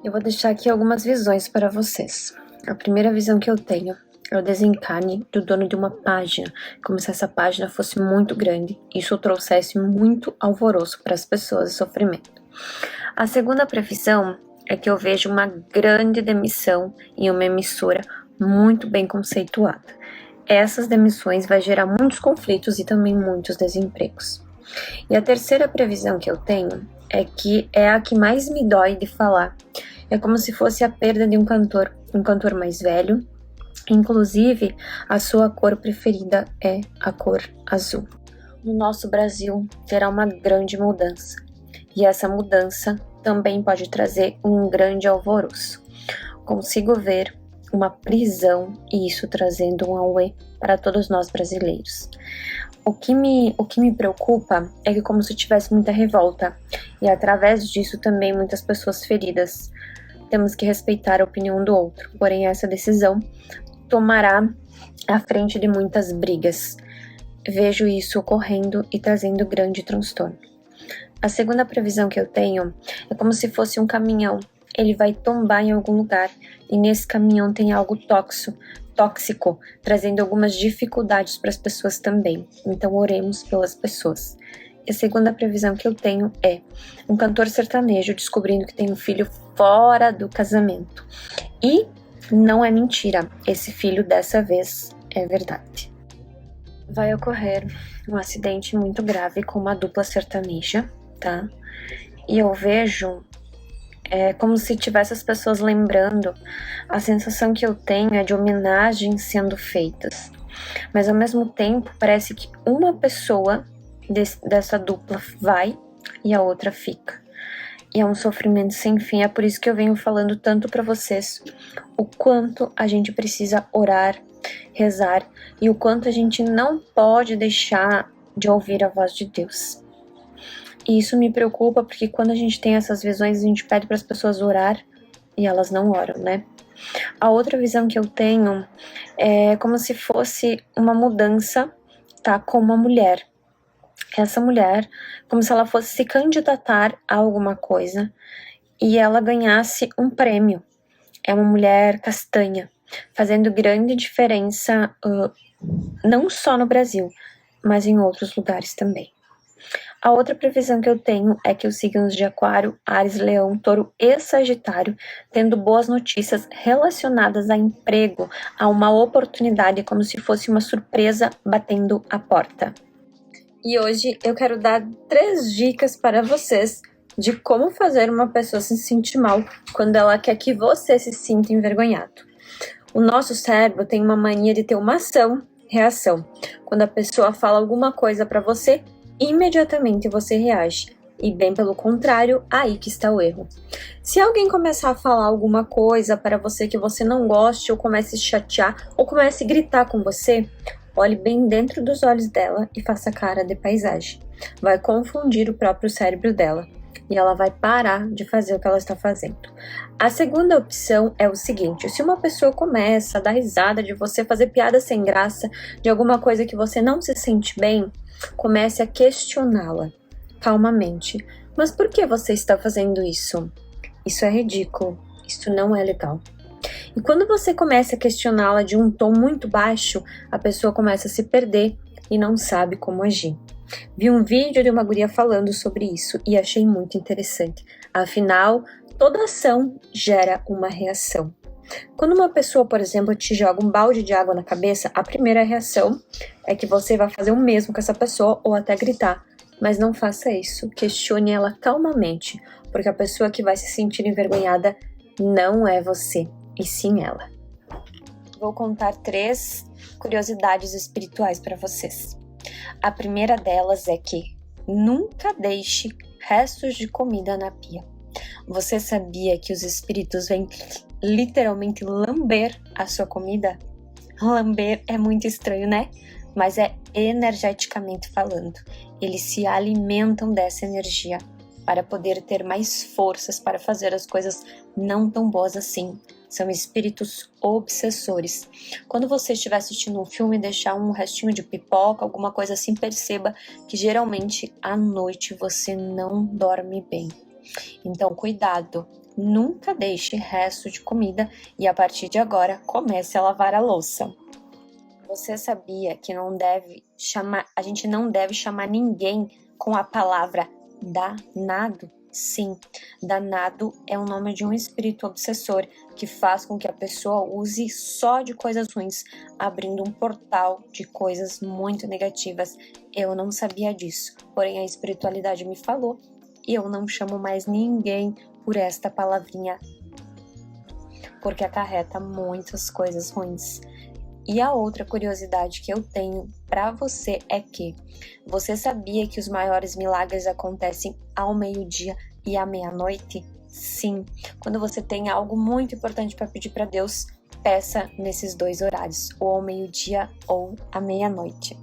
Eu vou deixar aqui algumas visões para vocês. A primeira visão que eu tenho é o desencarne do dono de uma página, como se essa página fosse muito grande e isso trouxesse muito alvoroço para as pessoas e sofrimento. A segunda previsão é que eu vejo uma grande demissão em uma emissora muito bem conceituada. Essas demissões vai gerar muitos conflitos e também muitos desempregos. E a terceira previsão que eu tenho é que é a que mais me dói de falar. É como se fosse a perda de um cantor mais velho. Inclusive, a sua cor preferida é a cor azul. No nosso Brasil, terá uma grande mudança. E essa mudança também pode trazer um grande alvoroço. Consigo ver uma prisão e isso trazendo um auê para todos nós brasileiros. O que me preocupa é que como se tivesse muita revolta e através disso também muitas pessoas feridas. Temos que respeitar a opinião do outro, porém essa decisão tomará à frente de muitas brigas. Vejo isso ocorrendo e trazendo grande transtorno. A segunda previsão que eu tenho é como se fosse um caminhão. Ele vai tombar em algum lugar e nesse caminhão tem algo tóxico, trazendo algumas dificuldades para as pessoas também. Então oremos pelas pessoas. E a segunda previsão que eu tenho é um cantor sertanejo descobrindo que tem um filho fora do casamento. E não é mentira, esse filho dessa vez é verdade. Vai ocorrer um acidente muito grave com uma dupla sertaneja, tá? E eu vejo como se tivesse as pessoas lembrando, a sensação que eu tenho é de homenagens sendo feitas. Mas ao mesmo tempo, parece que uma pessoa dessa dupla vai e a outra fica. E é um sofrimento sem fim, é por isso que eu venho falando tanto para vocês o quanto a gente precisa orar, rezar e o quanto a gente não pode deixar de ouvir a voz de Deus. E isso me preocupa porque quando a gente tem essas visões, a gente pede para as pessoas orar e elas não oram, né? A outra visão que eu tenho é como se fosse uma mudança, tá? Com uma mulher. Essa mulher, como se ela fosse se candidatar a alguma coisa e ela ganhasse um prêmio. É uma mulher castanha, fazendo grande diferença não só no Brasil, mas em outros lugares também. A outra previsão que eu tenho é que os signos de Aquário, Áries, Leão, Touro e Sagitário, tendo boas notícias relacionadas a emprego, a uma oportunidade, como se fosse uma surpresa batendo a porta. E hoje eu quero dar 3 dicas para vocês de como fazer uma pessoa se sentir mal quando ela quer que você se sinta envergonhado. O nosso cérebro tem uma mania de ter uma ação-reação. Quando a pessoa fala alguma coisa para você, imediatamente você reage. E bem pelo contrário, aí que está o erro. Se alguém começar a falar alguma coisa para você que você não goste, ou comece a se chatear, ou comece a gritar com você, olhe bem dentro dos olhos dela e faça cara de paisagem. Vai confundir o próprio cérebro dela e ela vai parar de fazer o que ela está fazendo. A segunda opção é o seguinte: se uma pessoa começa a dar risada de você, fazer piada sem graça, de alguma coisa que você não se sente bem, comece a questioná-la calmamente. Mas por que você está fazendo isso? Isso é ridículo, isso não é legal. E quando você começa a questioná-la de um tom muito baixo, a pessoa começa a se perder e não sabe como agir. Vi um vídeo de uma guria falando sobre isso e achei muito interessante. Afinal, toda ação gera uma reação. Quando uma pessoa, por exemplo, te joga um balde de água na cabeça, a primeira reação é que você vai fazer o mesmo com essa pessoa ou até gritar. Mas não faça isso, questione ela calmamente, porque a pessoa que vai se sentir envergonhada não é você, e sim ela. Vou contar 3 curiosidades espirituais para vocês. A primeira delas é que nunca deixe restos de comida na pia. Você sabia que os espíritos vêm literalmente lamber a sua comida? Lamber é muito estranho, né? Mas é energeticamente falando. Eles se alimentam dessa energia para poder ter mais forças para fazer as coisas não tão boas assim. São espíritos obsessores. Quando você estiver assistindo um filme e deixar um restinho de pipoca, alguma coisa assim, perceba que geralmente à noite você não dorme bem. Então, cuidado. Nunca deixe resto de comida e a partir de agora comece a lavar a louça. Você sabia que a gente não deve chamar ninguém com a palavra danado? Sim, danado é o nome de um espírito obsessor que faz com que a pessoa use só de coisas ruins, abrindo um portal de coisas muito negativas. Eu não sabia disso, porém a espiritualidade me falou e eu não chamo mais ninguém por esta palavrinha, porque acarreta muitas coisas ruins. E a outra curiosidade que eu tenho para você é que você sabia que os maiores milagres acontecem ao meio-dia e à meia-noite? Sim, quando você tem algo muito importante para pedir para Deus, peça nesses dois horários, ou ao meio-dia ou à meia-noite.